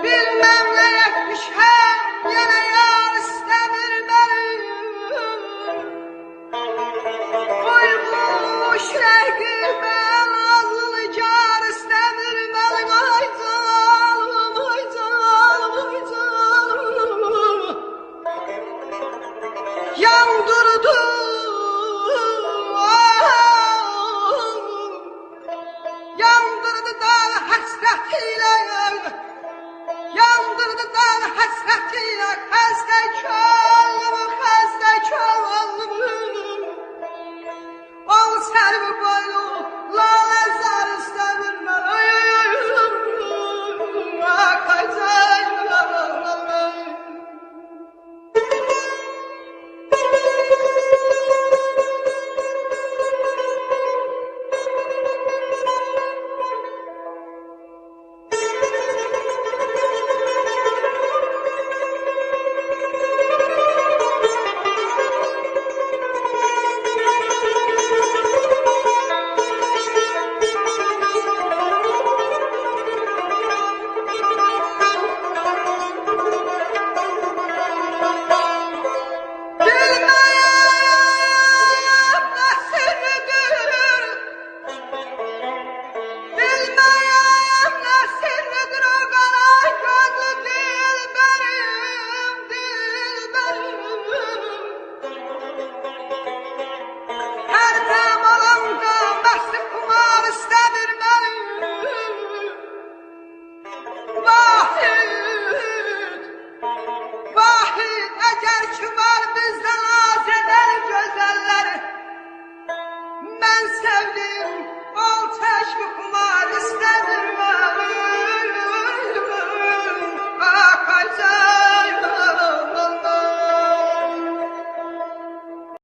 bilmem ne etmişəm, yenə yar istəmir mənim. Qoymuş rəqibə nazlı car istəmir mənim. Ay canım, ay canım, ay canım. Yandırdı, yandırdı dağ həsrətilə, yandırdı dağ həsrətilə, xəstə kör.